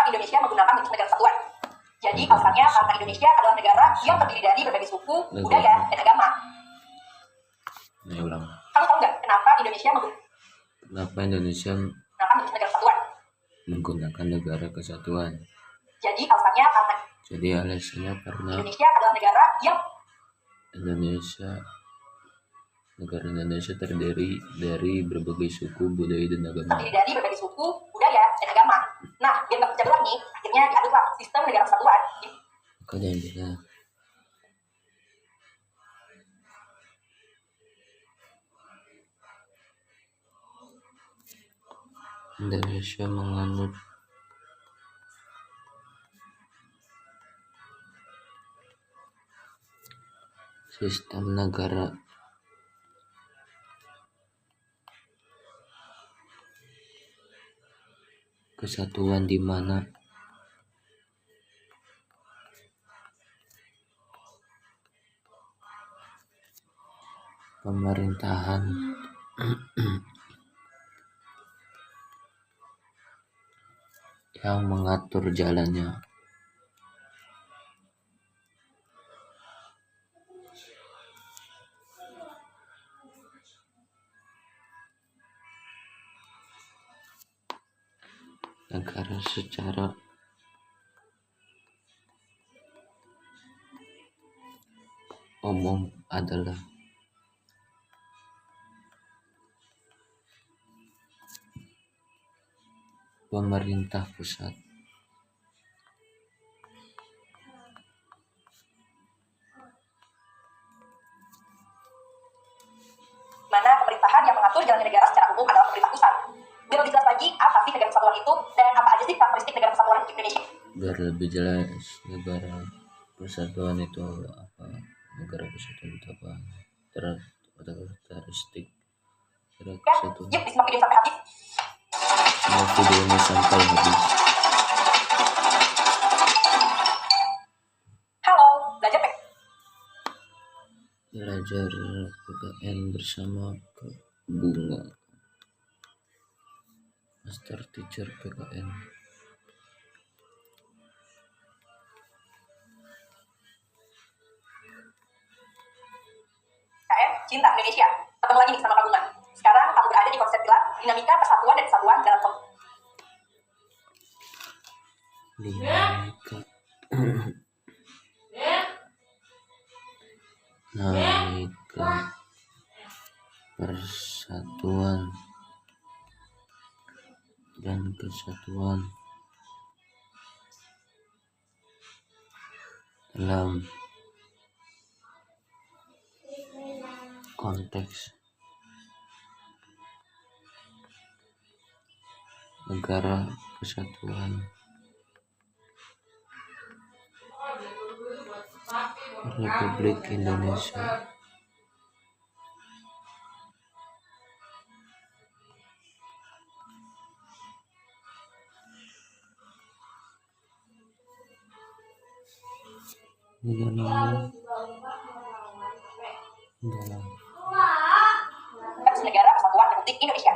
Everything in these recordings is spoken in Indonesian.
Indonesia menggunakan bentuk negara kesatuan? Jadi alasannya karena Indonesia adalah negara yang terdiri dari berbagai suku, budaya, dan agama. Kamu tahu nggak kenapa Indonesia menggunakan negara kesatuan? Menggunakan negara kesatuan. Jadi alasannya karena Indonesia adalah negara yang negara Indonesia terdiri dari berbagai suku, budaya, dan agama. Nah, biar nggak pecah belah nih, akhirnya diaduklah sistem negara kesatuan. Maka jadilah Indonesia menganut sistem negara kesatuan di mana pemerintahan yang mengatur jalannya negara secara umum adalah pemerintah pusat. Mana pemerintahan yang mengatur jalan negara secara umum adalah pemerintah pusat. Biar lebih jelas lagi, apa sih negara kesatuan itu dan apa aja sih karakteristik negara kesatuan Indonesia? Biar lebih jelas, negara kesatuan itu apa? Negara kesatuan itu apa? Karakteristik negara kesatuan. Yuk, disimak video sampai habis. Simak video ini sampai habis. Halo, belajar PKN bersama Kak Bunga, Master Teacher PKN. Cinta Indonesia. Ketemu lagi nih sama Kak Bunga. Sekarang kamu berada di konsep pilar dinamika persatuan dan kesatuan dalam Dinamika persatuan dan kesatuan dalam konteks negara kesatuan Republik Indonesia. Negara Kesatuan Republik Indonesia.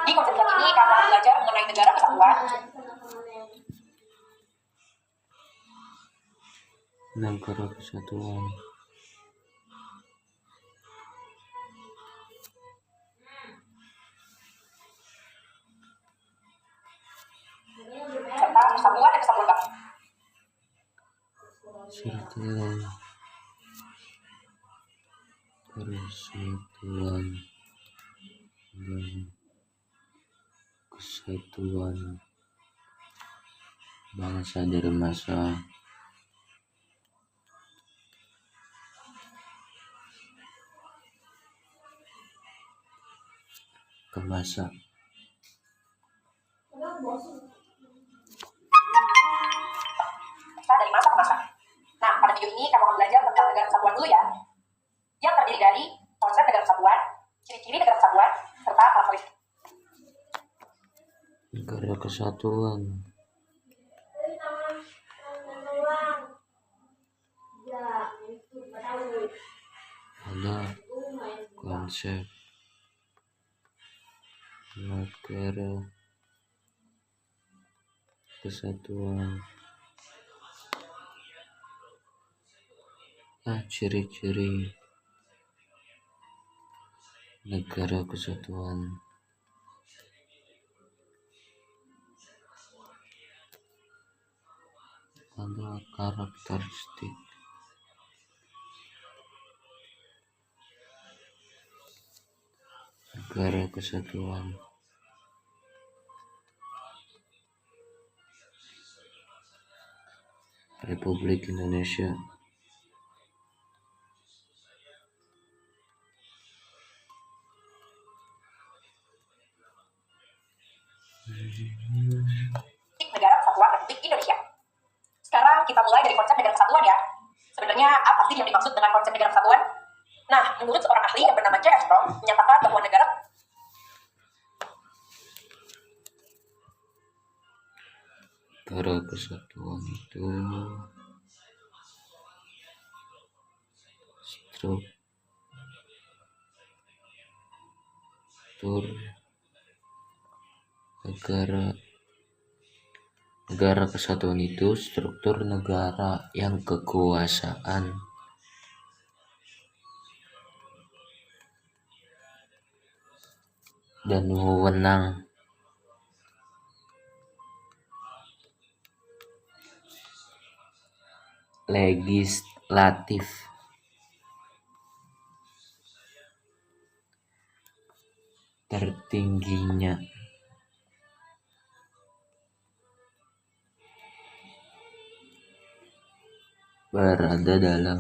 Di konsep ini karena belajar mengenai negara kesatuan serta persatuan dan kesatuan bangsa. Kesatuan bangsa dari masa ke masa. Dari masa ke masa. Nah, pada video ini kamu akan belajar tentang negara kesatuan dulu ya. Yang terdiri dari konsep negara kesatuan, ciri-ciri negara kesatuan, serta karakteristik negara kesatuan. Ada konsep negara kesatuan. Ciri-ciri negara kesatuan. Ada karakteristik negara kesatuan. Republik Indonesia. Negara Kesatuan Republik Indonesia. Sekarang kita mulai dari konsep negara kesatuan ya. Sebenarnya apa sih yang dimaksud dengan konsep negara kesatuan? Nah, menurut seorang ahli yang bernama C. Strong, menyatakan bahwa negara kesatuan itu struktur negara kesatuan itu struktur negara yang kekuasaan dan wewenang legislatif tertingginya berada dalam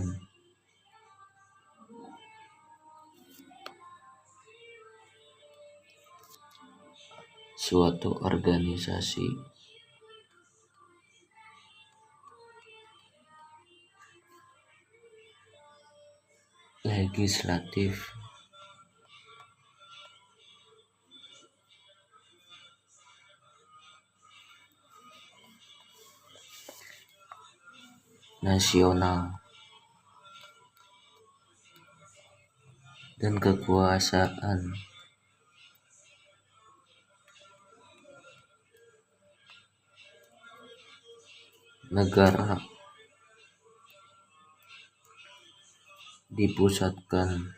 suatu organisasi legislatif nasional dan kekuasaan negara dipusatkan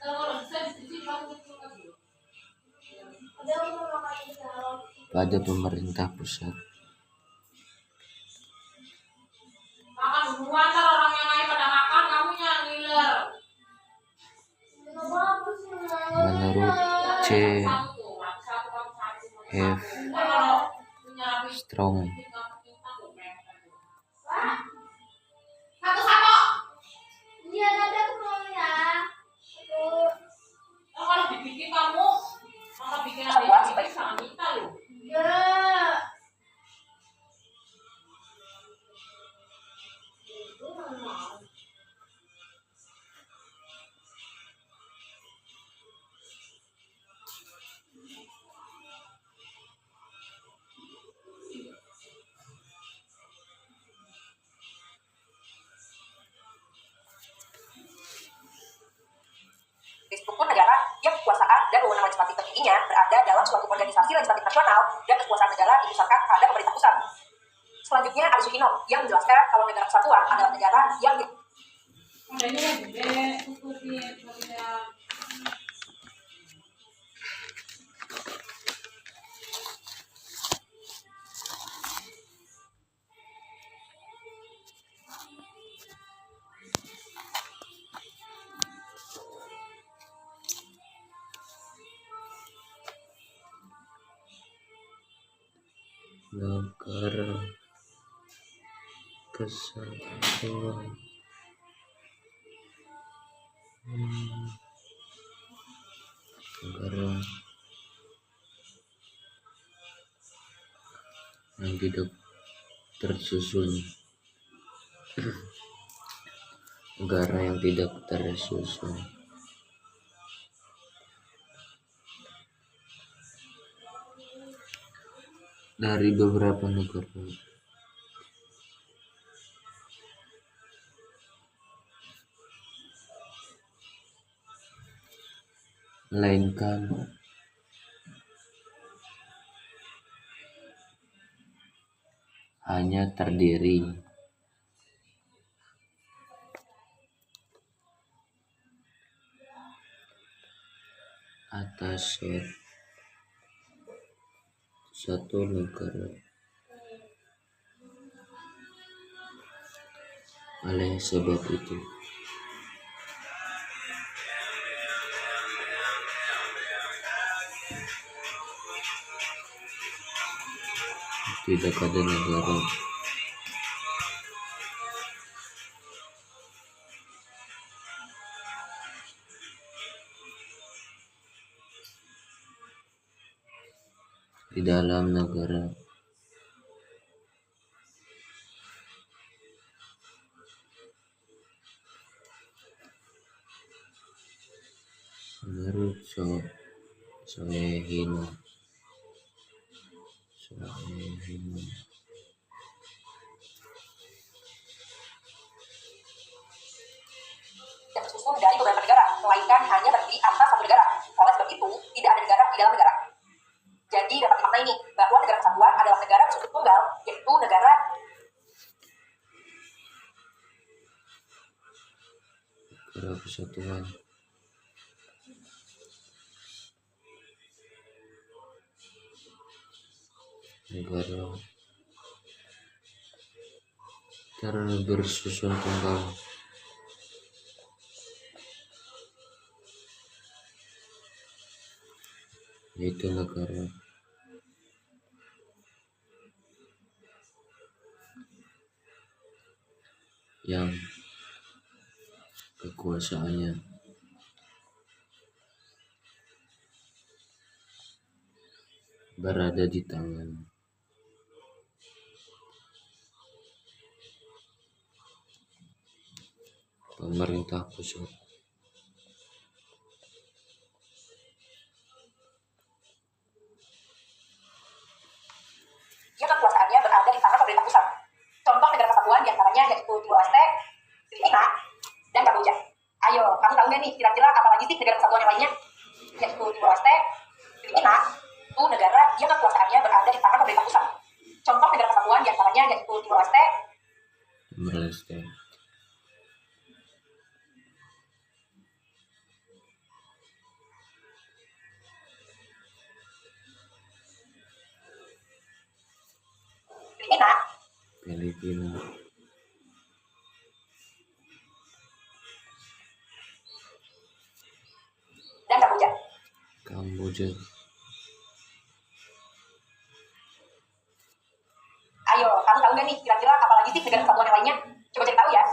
pada pemerintah pusat. Menurut C. F. Strong, kesatuan sebagai struktur negara yang kekuasaan dan wewenang legislatif tertingginya berada dalam suatu organisasi legislatif nasional dan kekuasaan negara dipusatkan pada pemerintah pusat. Selanjutnya ada Sukino yang menjelaskan kalau negara kesatuan adalah negara yang negara kesatuan negara yang tidak tersusun negara yang tidak tersusun dari beberapa negara melainkan hanya terdiri atas satu negara. Oleh sebab itu, tidak ada negara di dalam negara menurut Soehino yang tersusun dari beberapa negara, melainkan hanya terdiri atas satu negara. Oleh sebab itu, tidak ada negara di dalam negara. Jadi dapat dimaknai ini bahwa negara kesatuan adalah negara bersekutu tunggal, yaitu negara kesatuan. Negara bersusun tunggal. Yaitu negara yang kekuasaannya berada di tangan pemerintah pusat. yang kekuasaannya berada di tangan pemerintah pusat. Contoh negara kesatuan diantaranya yaitu Timor Leste, Filipina, dan Kamboja. Ayo, kamu tahu nggak nih kira-kira apa lagi sih negara kesatuan yang lainnya? Yaitu Timor Leste, Filipina, itu negara yang kekuasaannya berada di tangan pemerintah pusat. Contoh negara kesatuan diantaranya yaitu Timor Leste, Filipina, dan Kamboja. Ayo, kamu tahu nggak nih kira-kira apa lagi sih negara kesatuan yang lainnya? Coba cari tahu ya.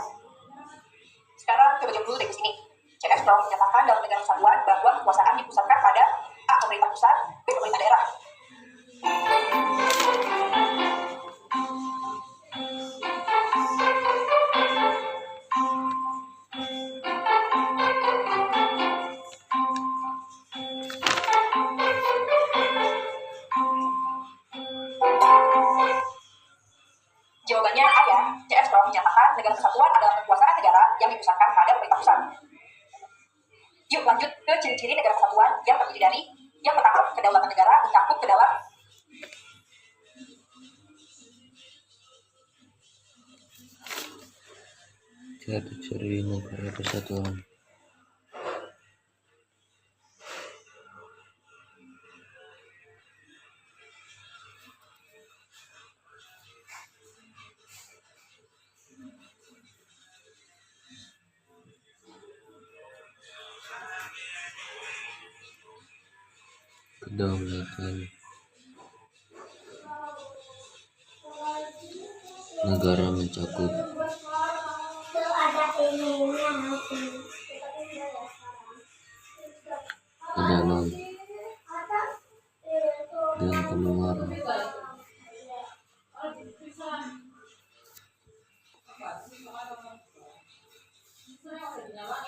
Sekarang coba jawab dulu dari sini. C.F. Strong menyatakan dalam negara kesatuan bahwa kekuasaan dipusatkan pada A. Pemerintah pusat, B. Pemerintah daerah. Jawabannya A ya. C.F. Strong menyatakan negara kesatuan adalah kekuasaan negara yang dipusatkan pada pemerintah pusat. Yuk lanjut ke ciri-ciri negara kesatuan yang terdiri dari yang pertama, kedaulatan negara mencakup ke dalam ciri negara kesatuan. Kedaulatan negara mencakup ke dalam dan keluar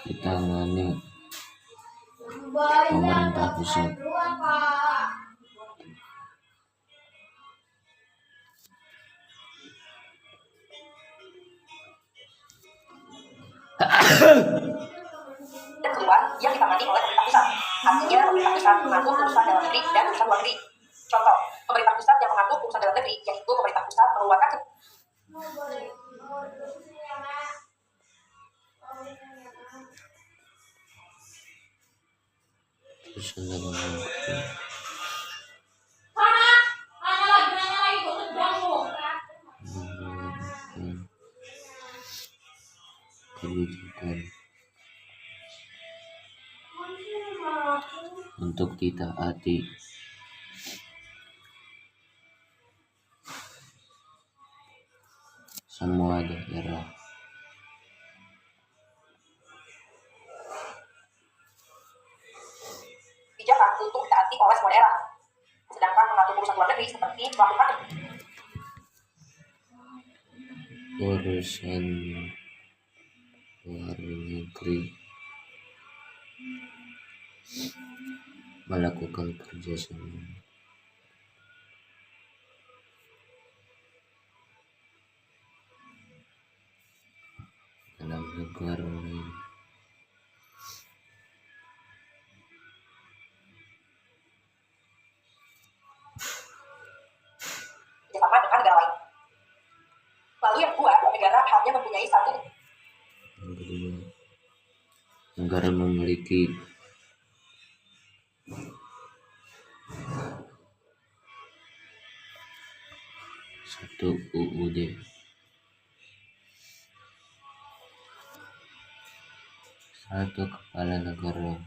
ditangani pemerintah pusat. dan keluar yang ditangani oleh pemerintah pusat. Artinya pemerintah pusat mengatur urusan dalam negeri dan urusan luar negeri. Contoh, pemerintah pusat yang mengatur urusan dalam negeri yaitu pemerintah pusat mengeluarkan Urusan dalam negeri mengeluarkan kebijakan untuk ditaati semua daerah Kebijakan untuk ditaati oleh semua daerah. Sedangkan mengatur urusan luar negeri seperti melakukan urusan luar negeri melakukan kerjasama dalam negara lain kerjasama dengan negara lain. Lalu yang kedua, negara hanya mempunyai satu. Yang kedua, negara memiliki satu UUD, satu kepala negara,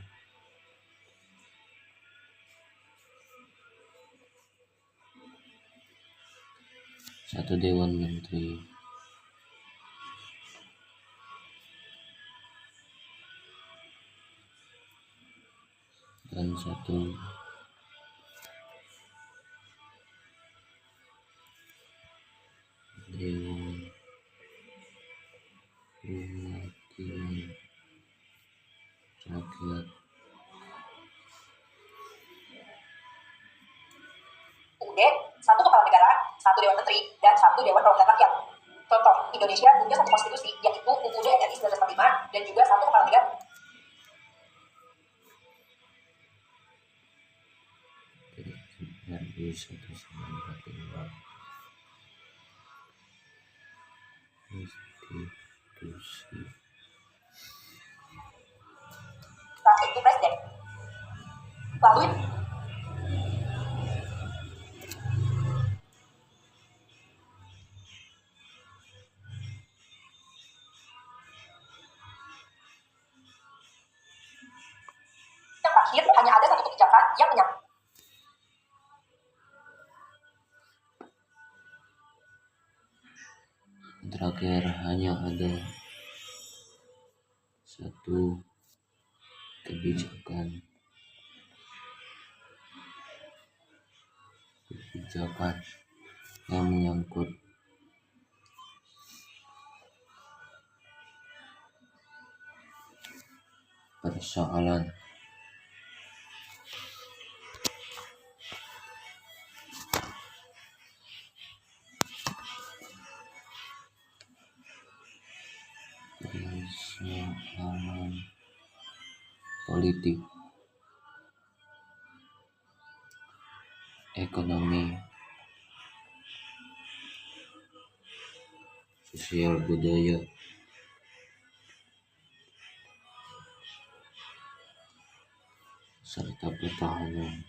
satu dewan menteri, dan satu dewan perwakilan rakyat. UUD, satu kepala negara, satu dewan menteri, dan satu dewan perwakilan rakyat. Contoh, Indonesia punya satu konstitusi, yaitu UUD RI 1945, dan juga satu kepala negara. RI 1945 konstitusi Rakyat itu presiden. Lalu yang terakhir, hanya ada satu kebijakan yang menyangkut. terakhir hanya ada satu kebijakan yang menyangkut persoalan politik, ekonomi, sosial, budaya, serta pertahanan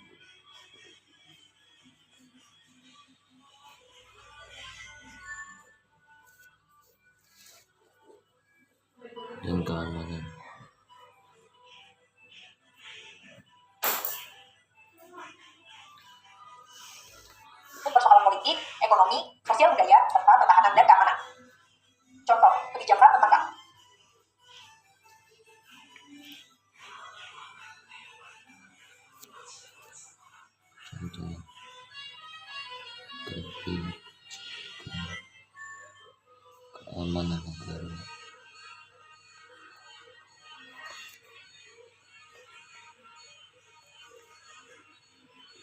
dan keamanan. Untuk persoalan politik, ekonomi, sosial budaya, serta pertahanan dan keamanan. Contoh, kebijakan tentang Contoh kebijakan keamanan negara,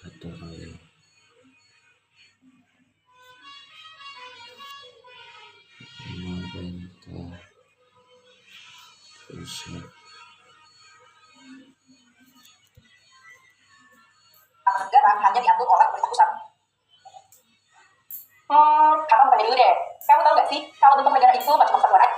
atau hal pemerintah pusat negara hanya diatur oleh pemerintah pusat. Kamu tanya dulu deh. Kamu tahu nggak sih kalau bentuk negara itu nggak cuma kesatuan aja?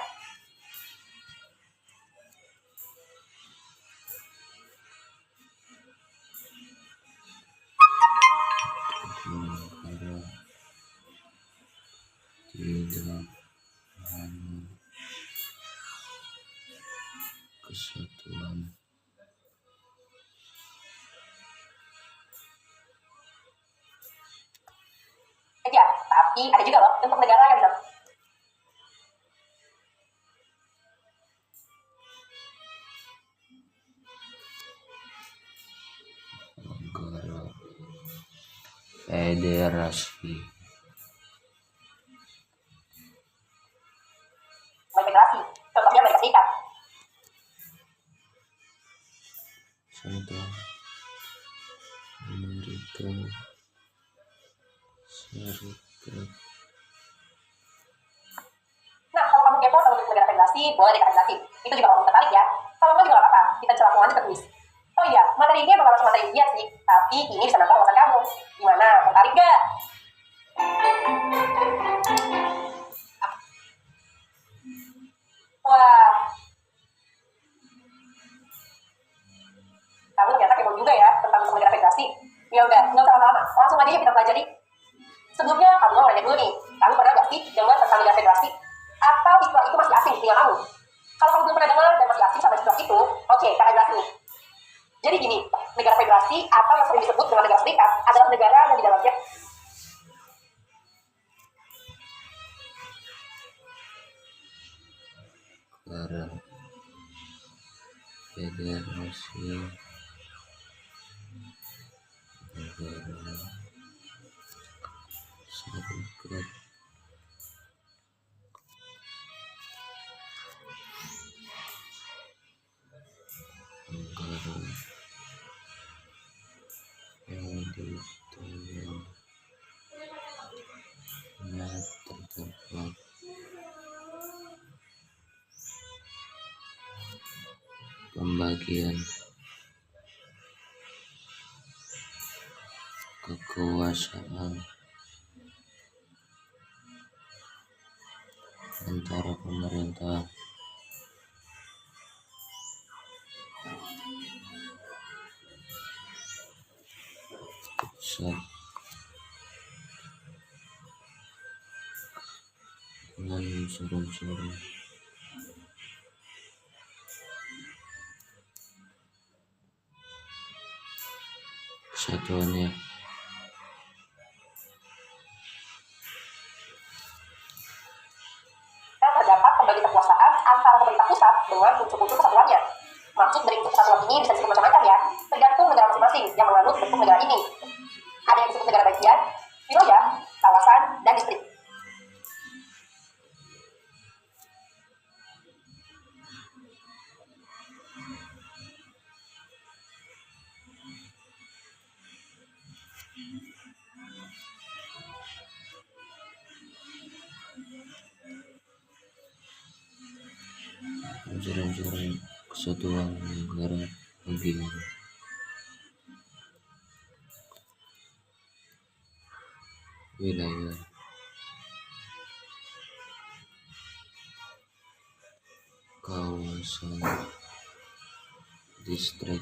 dengan kesatuan aja, tapi ada juga loh bentuk negara yang bilang negara federasi. federasi, contohnya Amerika Serikat. Contoh Amerika Serikat. Nah, kalau kamu kepo sama bentuk negara federasi, boleh deh jelasin. Itu juga kamu tertarik ya. Kalau enggak juga gak apa-apa, kita coba langsung aja ke kuis. Oh iya, materi ini bakal langsung materi ujian sih, tapi ini bisa nambah wawasan kamu. Gimana, tertarik gak? Wah, kamu ternyata kepo juga ya tentang bentuk negara federasi. Ya udah, nggak usah lama-lama, langsung aja yuk kita pelajari. Sebelumnya, kamu mau nanya dulu nih, kamu pernah nggak sih dengar tentang negara federasi? Atau istilah itu masih asing dengan kamu? Kalau kamu belum pernah dengar dan masih asing sama istilah itu, oke, kakak jelasin nih. Jadi gini, negara federasi atau yang sering disebut dengan negara serikat adalah negara yang di dalamnya Negara federasi negara serikat negara yang di dalamnya terdapat pembagian kekuasaan antara pemerintah pusat dengan unsur-unsur kesatuannya. terdapat pembagi kekuasaan antara pemerintah pusat dengan unsur-unsur kesatuannya. Maksud dari unsur kesatuan ini bisa disebut macam-macam ya, tergantung negara masing-masing yang menganut bentuk negara ini. Ada yang disebut negara bagian, wilayah, kawasan, dan distrik. Unsur-unsur kesatuan negara bagian wilayah, kawasan, distrik.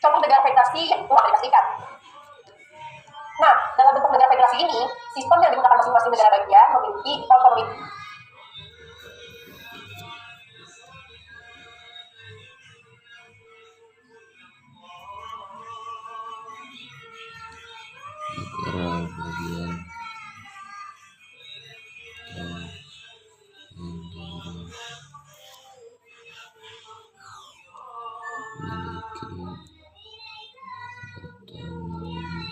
Contoh negara federasi yaitu Amerika Serikat. Nah, dalam bentuk negara federasi ini, sistem yang digunakan masing-masing negara bagian memiliki otonomi. Negara bagian dan negara memiliki otonomi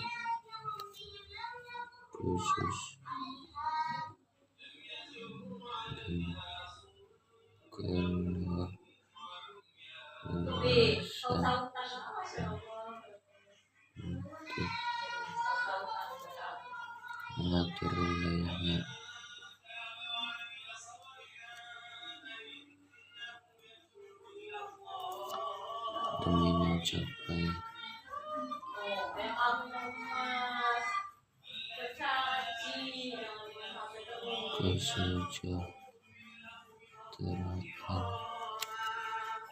khusus dan keleluasaan untuk mengatur wilayahnya demi mencapai kesejahteraan.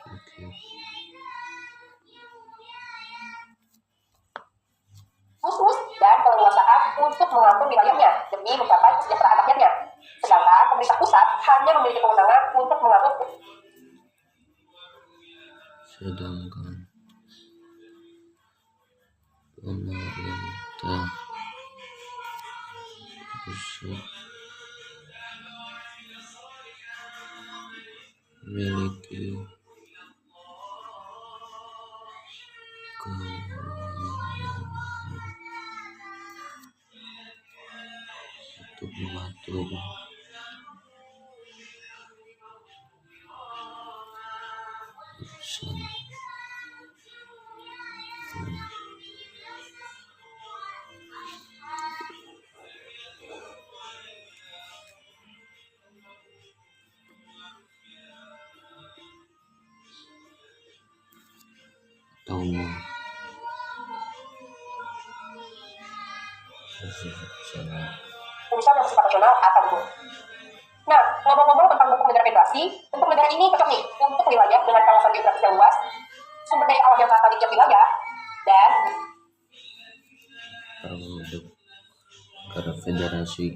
Oke. untuk mengatur wilayahnya demi mencapai kesejahteraan rakyatnya. Sedangkan pemerintah pusat hanya memiliki kewenangan untuk mengatur sedangkan pemerintah pusat memiliki kewenangan untuk mengatur urusan atau urusan yang bersifat nasional atau umum. Nah, ngomong-ngomong tentang bentuk negara federasi, bentuk negara ini cocok nih untuk wilayah dengan kawasan geografis yang luas, sumber daya alam yang merata di tiap wilayah, dan terbentuk negara federasi.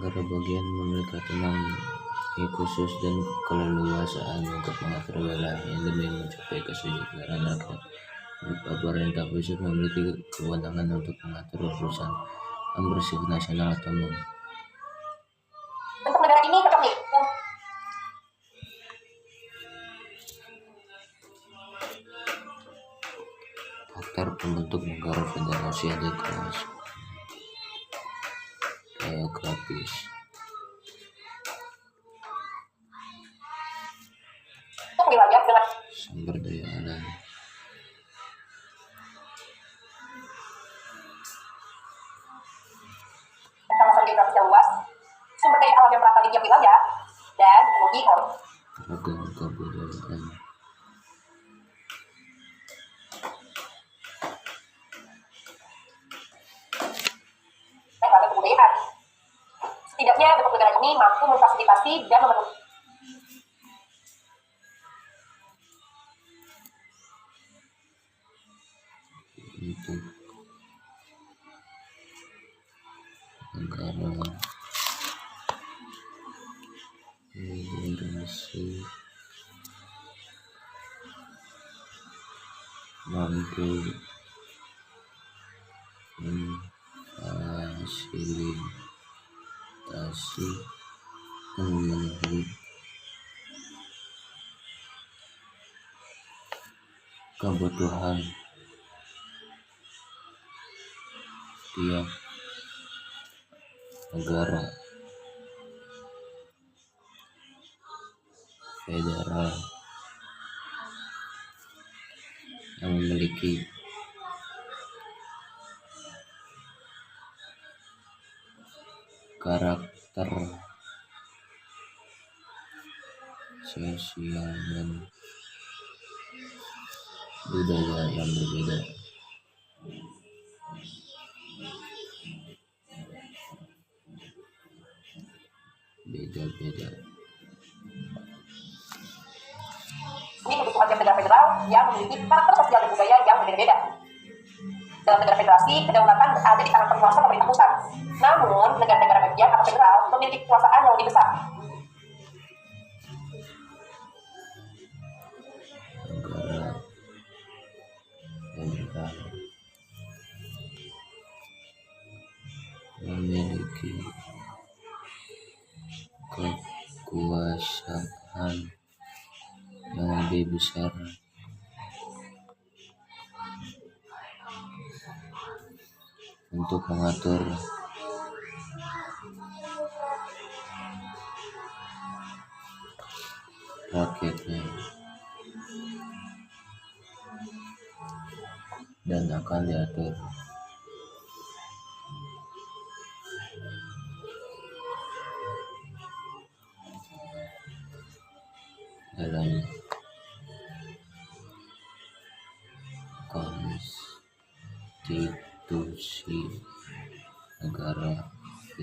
Negara bagian memiliki otonomi khusus dan keleluasaan untuk mengatur wilayahnya demi mencapai kesejahteraan rakyat. Pemerintah pusat memiliki kewenangan untuk mengatur urusan yang bersifat nasional atau umum. bentuk negara ini cocok nih. Faktor pembentuk negara federasi ada geografis, Untuk wilayah dengan sumber daya alam, kawasan geografis yang luas, sumber daya alam yang merata di tiap wilayah, dan teknologi ragam kebudayaan. lembaga kebudayaan. Setidaknya bentuk negara ini mampu memfasilitasi dan memenuhi Untuk negara federasi mampu memfasilitasi dan memenuhi kebutuhan tiap negara federal yang memiliki karakter sosial dan budaya yang berbeda. Beda-beda. ini kebutuhan tiap negara federal yang memiliki karakter sosial dan budaya yang berbeda-beda. Dalam negara federasi, kedaulatan ada di tangan penguasa pemerintah pusat. Namun, negara-negara bagian atau federal memiliki kekuasaan yang lebih besar. Negara federal memiliki kekuasaan yang lebih besar untuk mengatur rakyatnya dan akan diatur dalam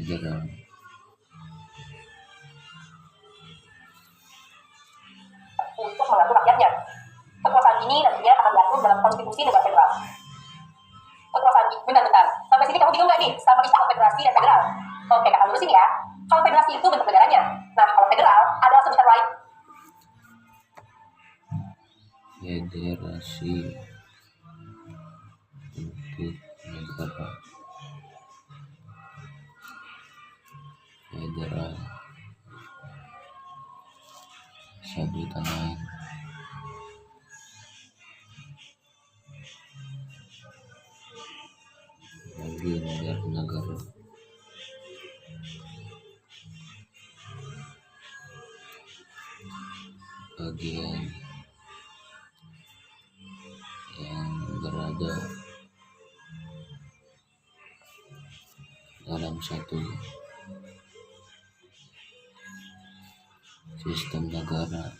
federal. Untuk mengatur rakyatnya. Kekuasaan ini nantinya akan diatur dalam konstitusi negara federal. Kekuasaan ini, bentar. Sampai sini kamu bingung nggak nih sama istilah federasi dan federal? Oke, kata dulu sini ya. Kalau federasi itu bentuk negaranya. Nah, kalau federal adalah sebutan lain. Federasi bentuk negara. Federal sebutan lain. Bagi negara-negara bagian yang berada dalam satu sistem negara.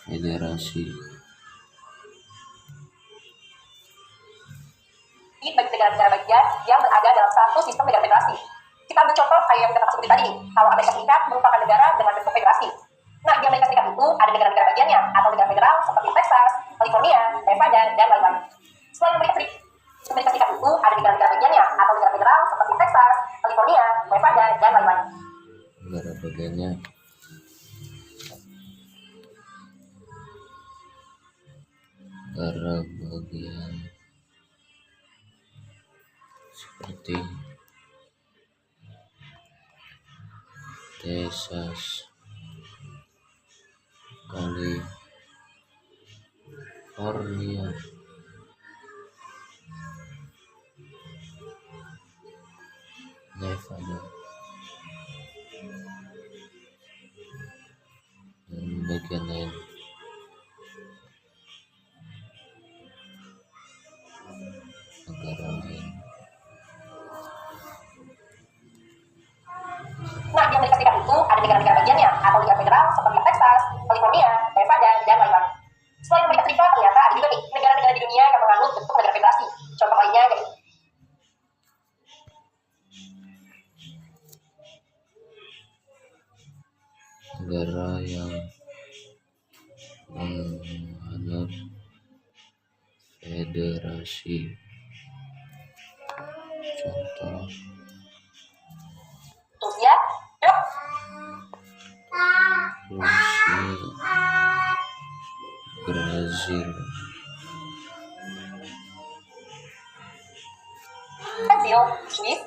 Federasi Ini bagi negara-negara bagian yang berada dalam satu sistem negara federasi. Kita ambil contoh kayak yang kita sebutin tadi nih. Kalau Amerika Serikat merupakan negara dengan bentuk federasi. Nah, di Amerika Serikat itu ada negara-negara bagiannya atau negara federal seperti Texas, California, Nevada, dan lain-lain. Selain Amerika Serikat itu ada negara-negara bagiannya atau negara federal seperti Texas, California, Nevada, dan lain-lain. negara bagiannya negara bagian seperti Texas, California, Nevada, dan bagian lain. Negara lain. Nah, di Amerika Serikat itu ada negara-negara bagiannya atau negara federal seperti Texas, California, Nevada, dan lain-lain. Selain Amerika Serikat, ternyata ada juga nih negara-negara di dunia yang menganut bentuk negara federasi. Contoh lainnya yaitu Negara yang menganut federasi. Contoh Rusia, yuk, Rusia, Brazil, Brazil, Swiss,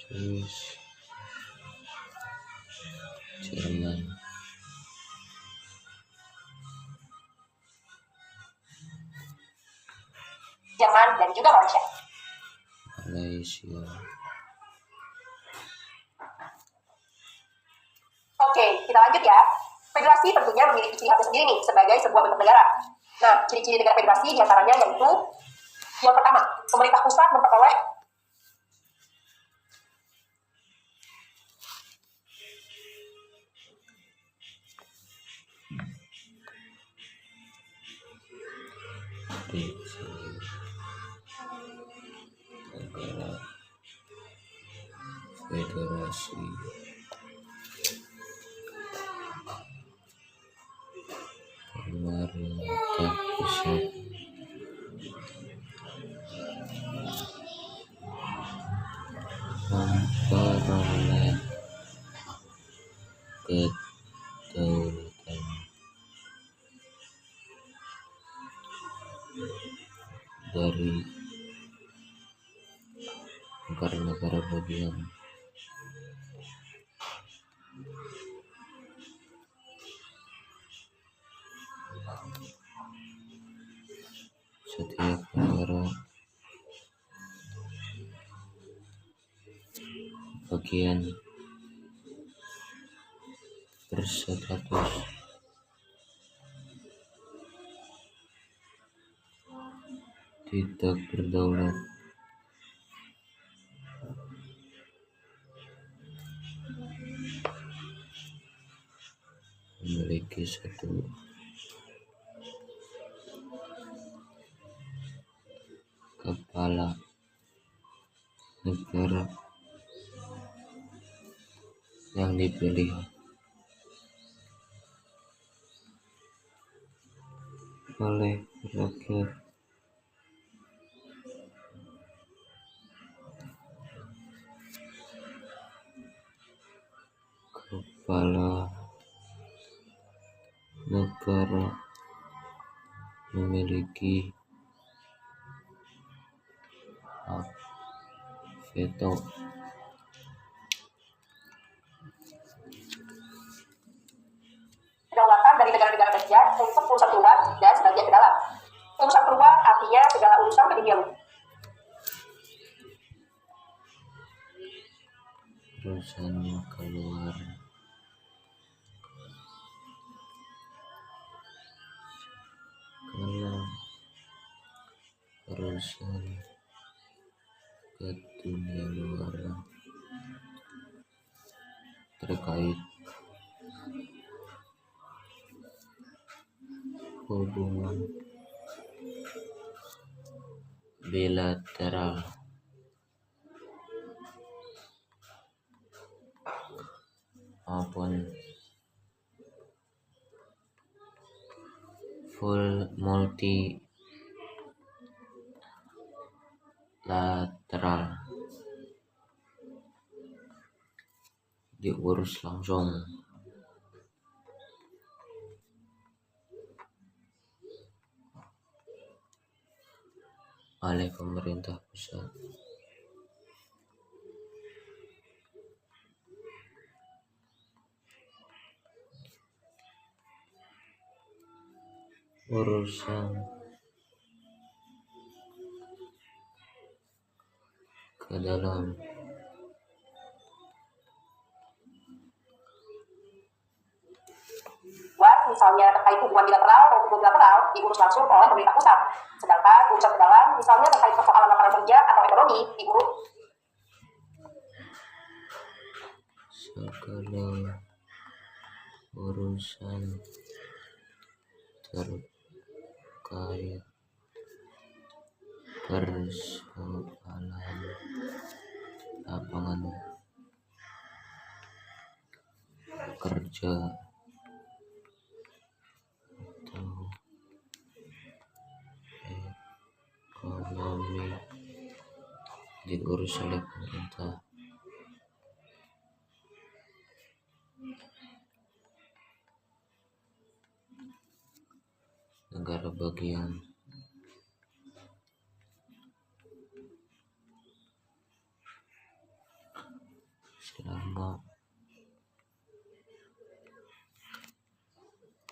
Swiss, Jerman, Jerman, dan juga Malaysia. Oke, kita lanjut ya. Federasi tentunya memiliki ciri khasnya sendiri nih sebagai sebuah bentuk negara. Nah, ciri-ciri negara federasi diantaranya yaitu yang pertama, pemerintah pusat memperoleh negara federasi. Pemerintah pusat memperoleh kedaulatan dari negara-negara bagian. Setiap negara bagian berstatus tidak berdaulat memiliki satu kepala negara yang dipilih oleh rakyat. Kepala negara memiliki hak veto. Kedaulatan dari negara-negara bagian untuk urusan keluar dan sebagian ke dalam. Urusan keluar artinya segala urusan pendirian. Urusan keluar kalau urusan ke dunia luar terkait hubungan bilateral maupun multilateral diurus langsung oleh pemerintah pusat. Urusan ke dalam Misalnya terkait hubungan bilateral maupun multilateral diurus langsung oleh pemerintah pusat. Sedangkan urusan ke dalam, misalnya terkait persoalan lapangan kerja atau ekonomi, diurus segala urusan terkait persoalan lapangan kerja atau ekonomi diurus oleh pemerintah. Negara bagian selama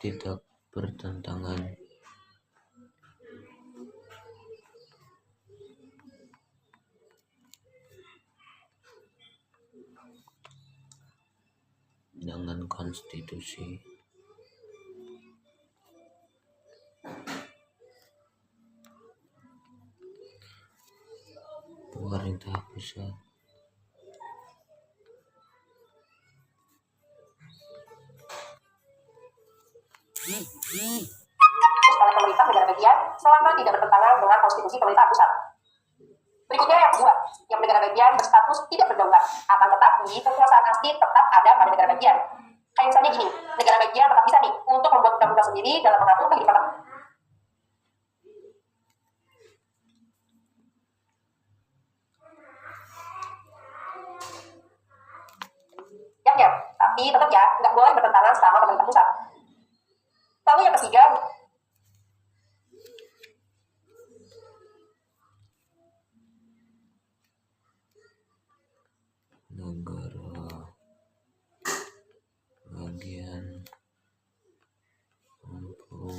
tidak bertentangan dengan konstitusi pemerintah pusat. oleh pemerintah negara bagian selama tidak bertentangan dengan konstitusi pemerintah pusat. Berikutnya yang kedua, yang negara bagian berstatus tidak berdaulat, akan tetapi kekuasaan asli tetap ada pada negara bagian. Kayak misalnya gini, negara bagian tetap bisa nih untuk membuat undang-undang sendiri dalam mengatur kehidupan. Ya, tapi tetap ya nggak boleh bertentangan sama pemerintah pusat. Lalu yang ketiga, negara bagian mampu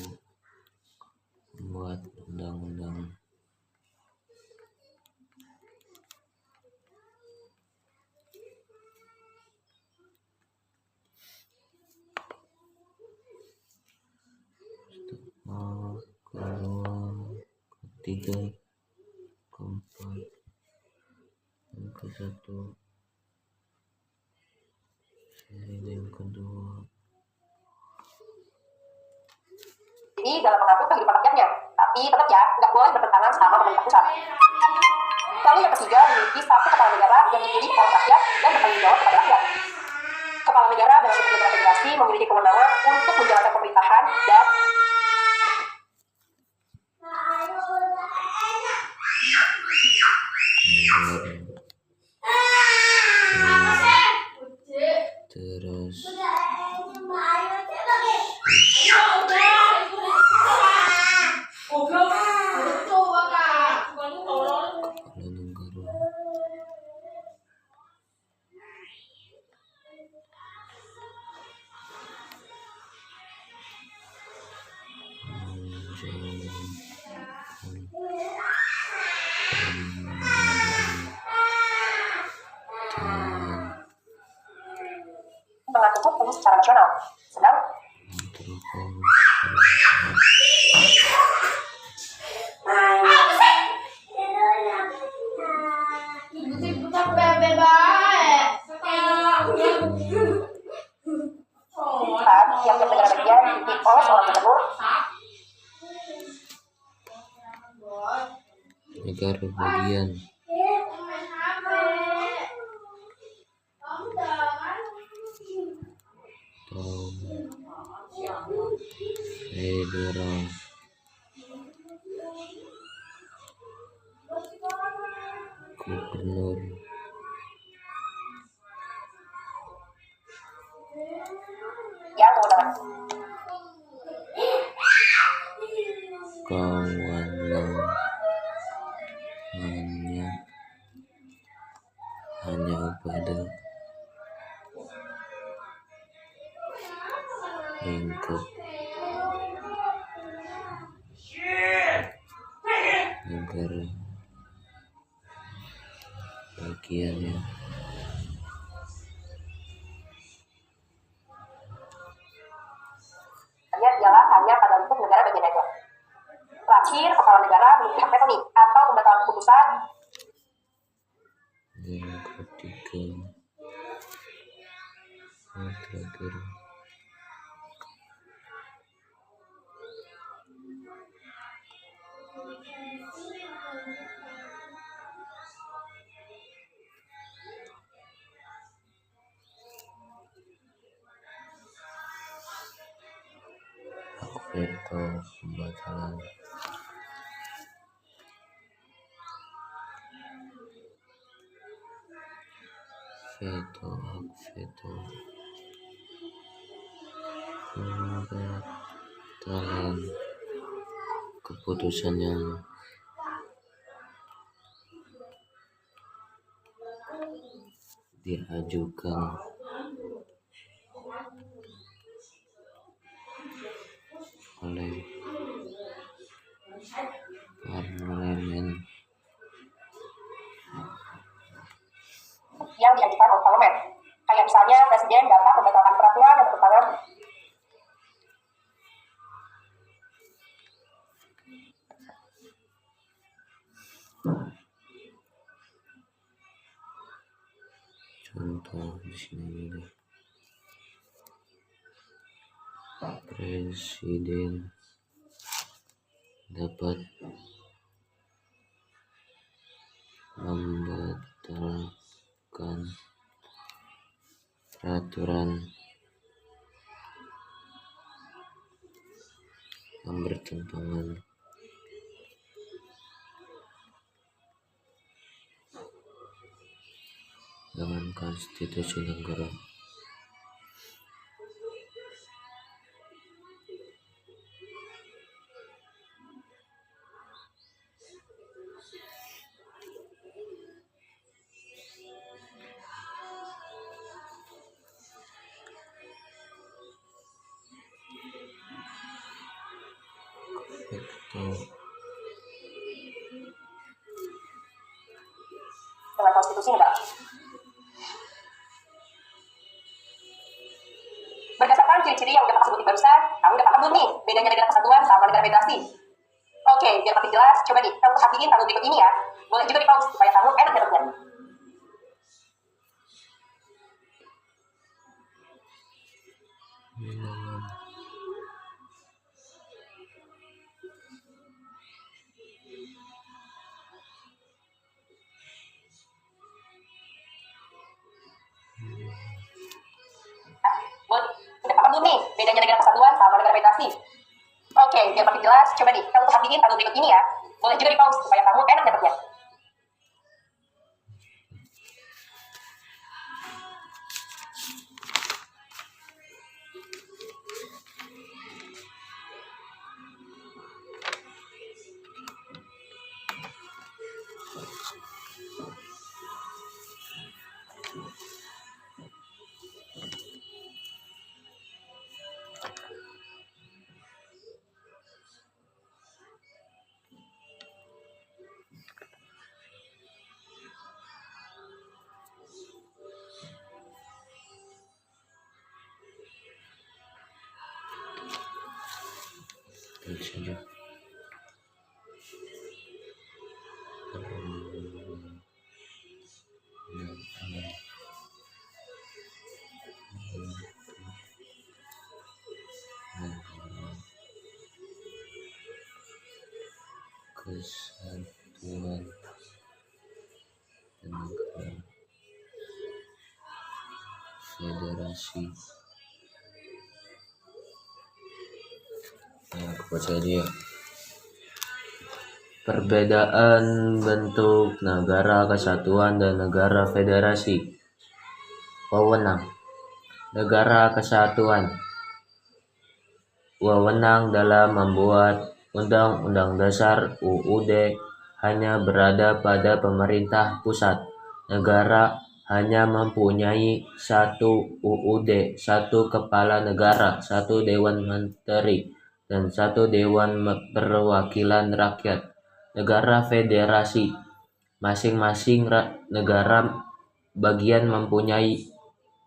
membuat undang-undang kedua, ketiga, keempat, yang ke-1, seri yang kedua, mandiri dalam mengatur kehidupan rakyatnya, tapi tetap ya nggak boleh bertentangan sama pemerintah pusat. Lalu yang ketiga, memiliki satu kepala negara yang dipilih oleh rakyat dan bertanggung jawab kepada rakyat. Kepala negara dalam bentuk negara federasi memiliki kewenangan untuk menjalankan pemerintahan dan terus mengatur hukum secara nasional. Sedang yang negara bagian dipimpin oleh seorang gubernur. negara bagian federal gubernur Yang kewenangan kewenangannya hanya pada lingkup negara bagiannya. ialah hanya pada lingkup negara bagian aja. Terakhir, kepala negara memiliki hak veto atau pembatalan keputusan. Yang ketiga, terakhir hak veto pembatalan hak veto pembatalan keputusan yang diajukan oleh parlemen Yang diajukan oleh parlemen. Kayak misalnya presiden dapat membatalkan peraturan yang bertentangan contoh di sini nih. Presiden dapat membatalkan peraturan yang bertentangan dengan konstitusi negara. dengan konstitusi negara. Berdasarkan ciri-ciri yang udah Kakak sebutin barusan, kamu udah paham belum nih bedanya negara kesatuan sama negara federasi? Oke, biar makin jelas, coba nih kamu perhatiin tabel berikut ini ya. Boleh juga di-pause supaya kamu enak nyatetnya. federasi. Oke, biar makin jelas, coba nih, kamu perhatiin tabel berikut ini ya. Boleh juga di pause supaya kamu enak dapetnya. Klik saja. Kesatuan Negara Federasi. Aku baca dia. Perbedaan bentuk negara kesatuan dan negara federasi. Wewenang. Negara kesatuan wewenang dalam membuat Undang-Undang Dasar (UUD) hanya berada pada pemerintah pusat. Negara hanya mempunyai satu UUD, satu kepala negara, satu dewan menteri, dan satu dewan perwakilan rakyat. Negara federasi, masing-masing negara bagian mempunyai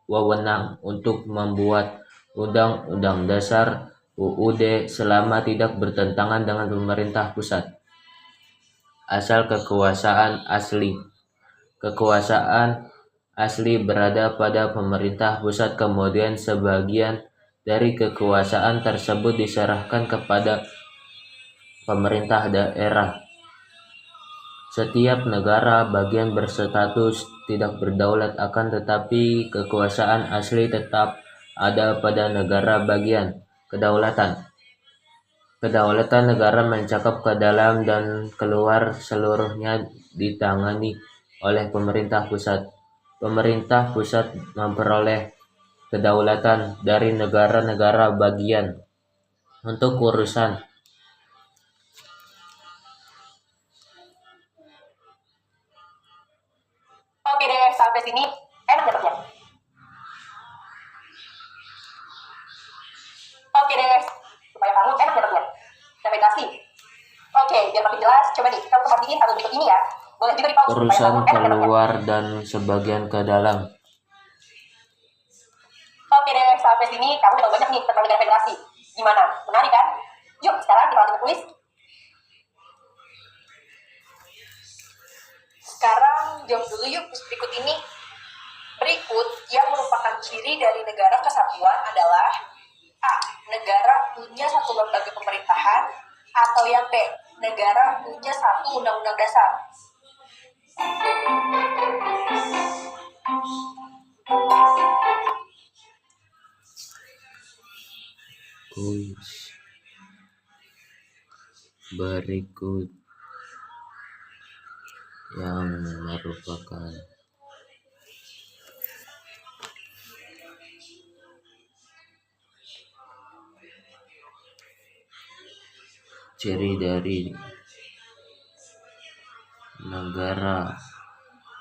wewenang untuk membuat Undang-Undang Dasar UUD selama tidak bertentangan dengan pemerintah pusat. Asal kekuasaan asli. Kekuasaan asli berada pada pemerintah pusat, kemudian sebagian dari kekuasaan tersebut diserahkan kepada pemerintah daerah. Setiap negara bagian berstatus tidak berdaulat, akan tetapi kekuasaan asli tetap ada pada negara bagian. Kedaulatan negara mencakup ke dalam dan keluar, seluruhnya ditangani oleh pemerintah pusat. Pemerintah pusat memperoleh kedaulatan dari negara-negara bagian untuk urusan Oke deh, sampai sini enak dapetnya. Oke deh, supaya kamu enak dapetnya. Navigasi. Oke, biar makin jelas, coba nih, kamu perhatiin tabel berikut ini ya. Boleh juga di pause supaya urusan kamu enak dapetnya. keluar dan sebagian ke dalam. Oke deh, sampai sini kamu tahu banyak nih tentang negara federasi. Gimana? Menarik kan? Yuk, sekarang kita lanjut tulis. Sekarang jawab dulu yuk kuis berikut ini. Berikut yang merupakan ciri dari negara kesatuan adalah A. Negara punya satu lembaga pemerintahan, atau yang B. Negara punya satu undang-undang dasar. Kuis berikut yang merupakan ciri dari negara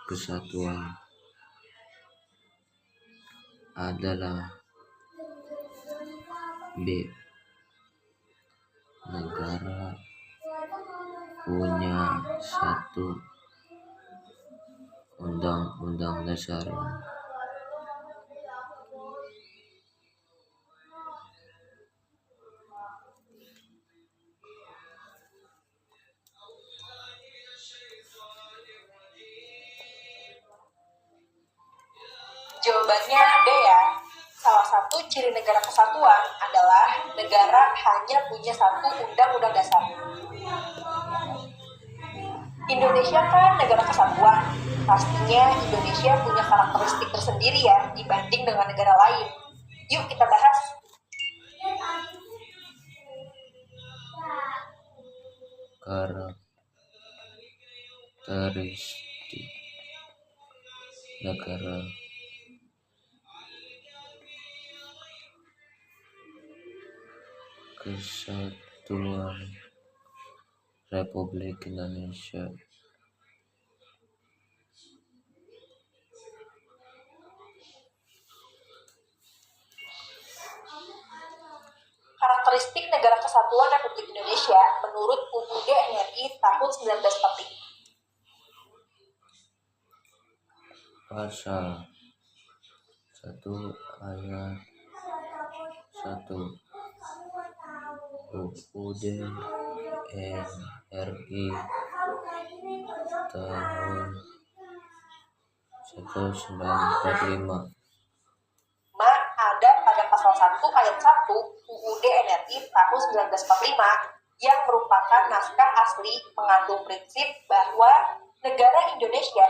kesatuan adalah B. Negara punya satu undang-undang dasar. Jawabannya B ya. Salah satu ciri negara kesatuan adalah negara hanya punya satu undang-undang dasar. Indonesia kan negara kesatuan. Pastinya Indonesia punya karakteristik tersendiri ya dibanding dengan negara lain. Yuk kita bahas. karakteristik negara kesatuan Republik Indonesia. Karakteristik Negara Kesatuan Republik Indonesia menurut UUD NRI tahun 1945. Pasal 1 ayat 1 UUD NRI tahun 1945 Ada pada pasal 1 ayat 1 UUD NRI tahun 1945 yang merupakan naskah asli mengandung prinsip bahwa negara Indonesia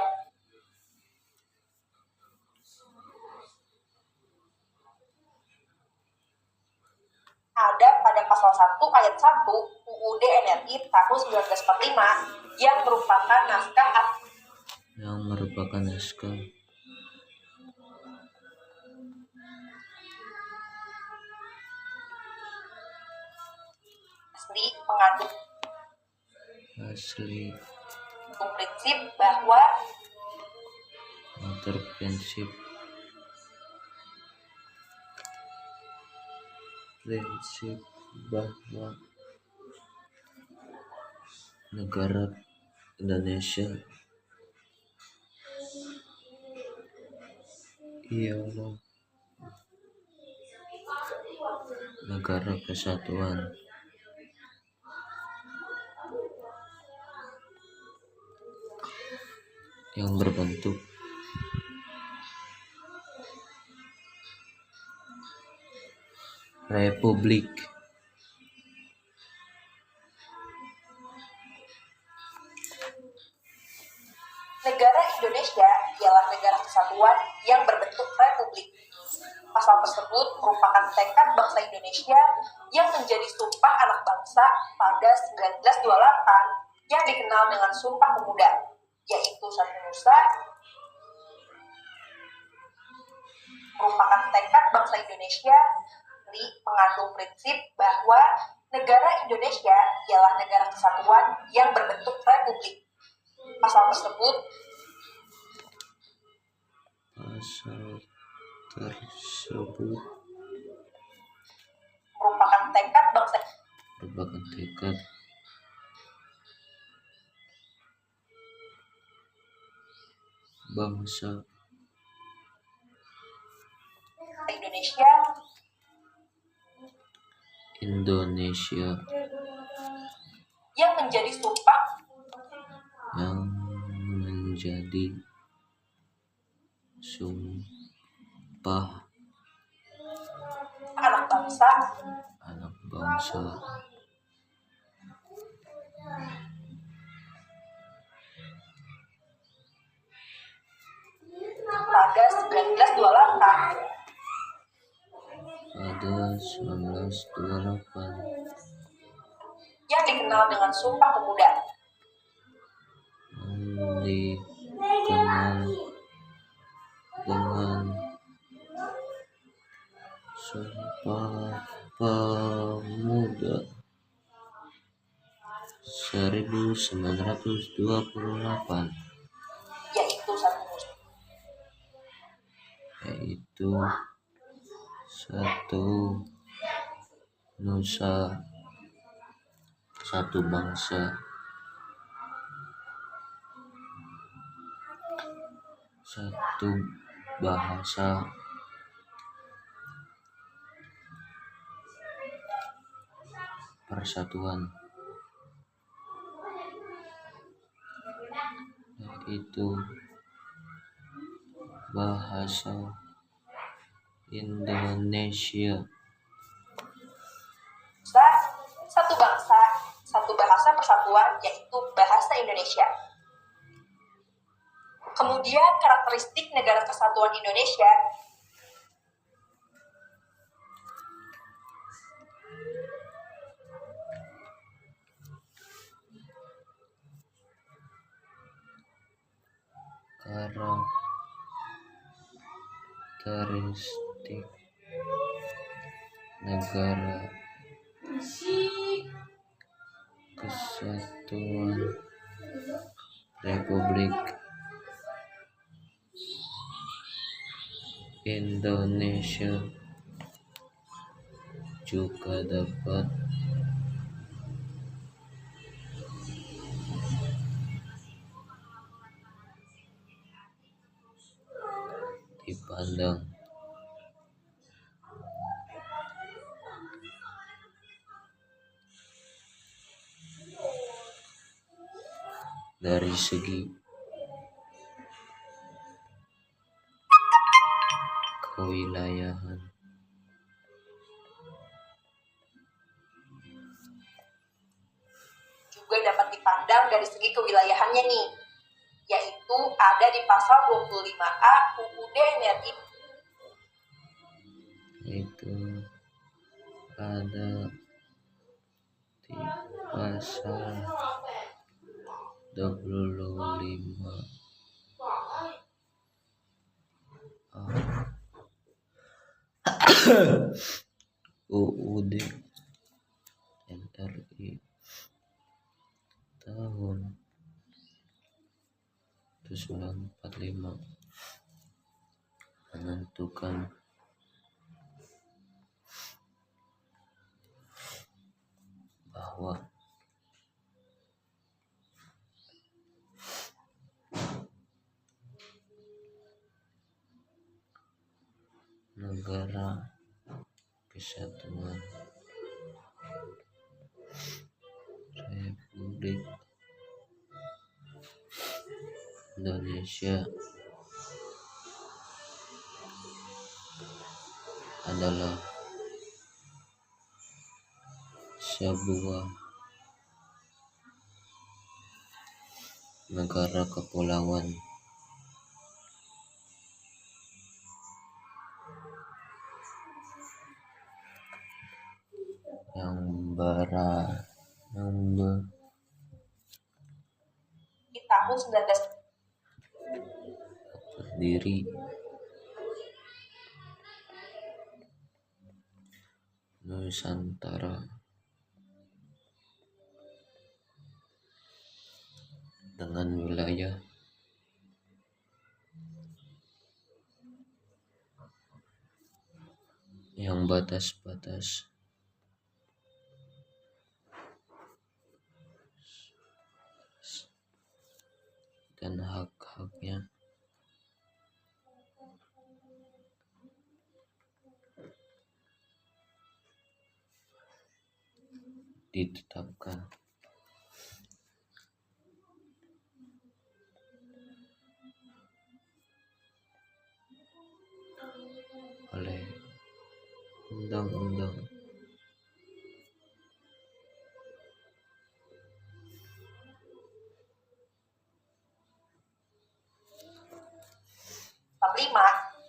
ada pada pasal 1 ayat 1 UUD NRI tahun 1945 yang merupakan naskah asli mengandung prinsip bahwa negara Indonesia ialah negara kesatuan yang berbentuk republik negara Indonesia ialah negara kesatuan yang berbentuk republik. Pasal tersebut merupakan tekad bangsa Indonesia yang menjadi sumpah anak bangsa pada 1928 yang dikenal dengan Sumpah Pemuda, yaitu Satu Nusa, merupakan tekad bangsa Indonesia mengandung prinsip bahwa negara Indonesia ialah negara kesatuan yang berbentuk republik. Pasal tersebut merupakan tekad bangsa Indonesia yang menjadi sumpah anak bangsa pada 1928 yang dikenal dengan Sumpah Pemuda. Sumpah Pemuda 1928 yaitu Satu Nusa, satu bangsa, satu bahasa, persatuan, yaitu bahasa Indonesia. Satu bangsa, satu bahasa, persatuan, yaitu bahasa Indonesia. Kemudian karakteristik Negara Kesatuan Indonesia Karakteristik Negara Kesatuan Republik Indonesia juga dapat dipandang dari segi kewilayahan, juga dapat dipandang dari segi kewilayahannya nih, yaitu ada di pasal 25A UUD RI. itu ada di pasal 25 UUD RI tahun 1945 menentukan bahwa Negara Kesatuan Republik Indonesia adalah sebuah negara kepulauan yang Di tahun 19 terdiri Nusantara dengan wilayah yang batas-batas dan hak-haknya ditetapkan oleh undang-undang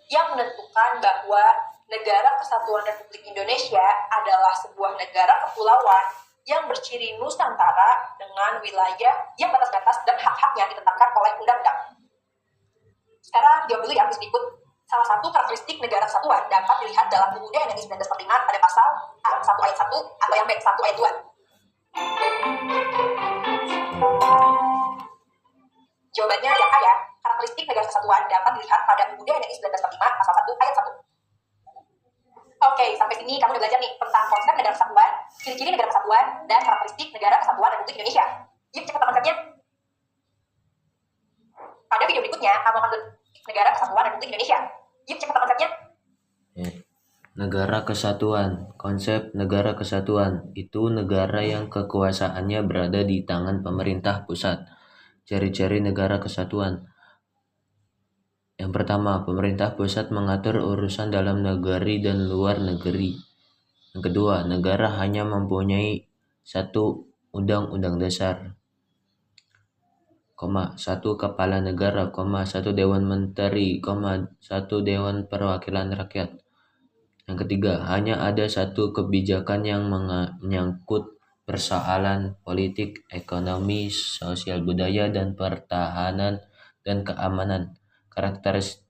yang menentukan bahwa Negara Kesatuan Republik Indonesia adalah sebuah negara kepulauan yang berciri Nusantara dengan wilayah yang batas-batas dan hak-haknya ditetapkan oleh undang-undang. Sekarang jawab dulu ya, Miss Dikut. Salah satu karakteristik negara kesatuan dapat dilihat dalam UUD RI 1945 pada pasal A 1 ayat 1 atau yang B 1 ayat 2. Jawabannya yang A ya. Karakteristik negara kesatuan dapat dilihat pada UUD RI 1945 pasal 1 ayat 1. Oke, sampai sini kamu udah belajar nih tentang konsep negara kesatuan, ciri-ciri negara kesatuan, dan karakteristik negara kesatuan Republik Indonesia. Yuk cek konsepnya. Pada video berikutnya, kamu akan negara kesatuan Republik Indonesia. Yuk cek konsepnya. Negara kesatuan. Konsep negara kesatuan itu negara yang kekuasaannya berada di tangan pemerintah pusat. Ciri-ciri negara kesatuan. Yang pertama, pemerintah pusat mengatur urusan dalam negeri dan luar negeri. Yang kedua, negara hanya mempunyai satu undang-undang dasar, satu kepala negara, satu dewan menteri, satu dewan perwakilan rakyat. Yang ketiga, hanya ada satu kebijakan yang menyangkut persoalan politik, ekonomi, sosial budaya, dan pertahanan dan keamanan.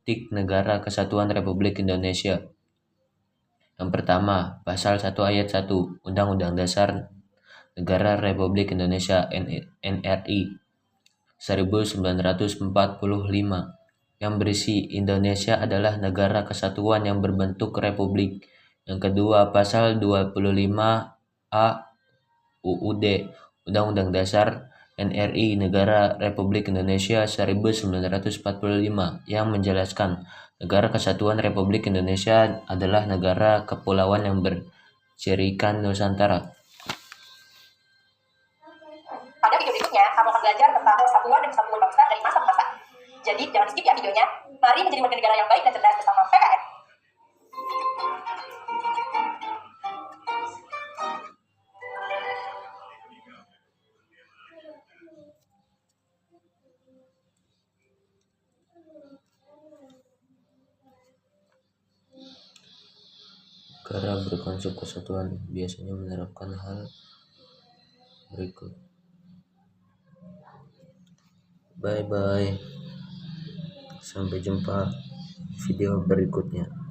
politik negara kesatuan Republik Indonesia. Yang pertama, Pasal 1 Ayat 1 Undang-Undang Dasar Negara Republik Indonesia NRI 1945 yang berisi Indonesia adalah negara kesatuan yang berbentuk republik. Yang kedua, Pasal 25A UUD Undang-Undang Dasar NRI Negara Republik Indonesia 1945 yang menjelaskan negara kesatuan Republik Indonesia adalah negara kepulauan yang bercirikan Nusantara. Pada video berikutnya, kamu akan belajar tentang persatuan dan kesatuan bangsa dari masa ke masa. Jadi jangan skip ya videonya. Mari menjadi warga negara yang baik dan cerdas bersama PKN. Negara berkonsep kesatuan biasanya menerapkan hal berikut. Bye bye. Sampai jumpa video berikutnya.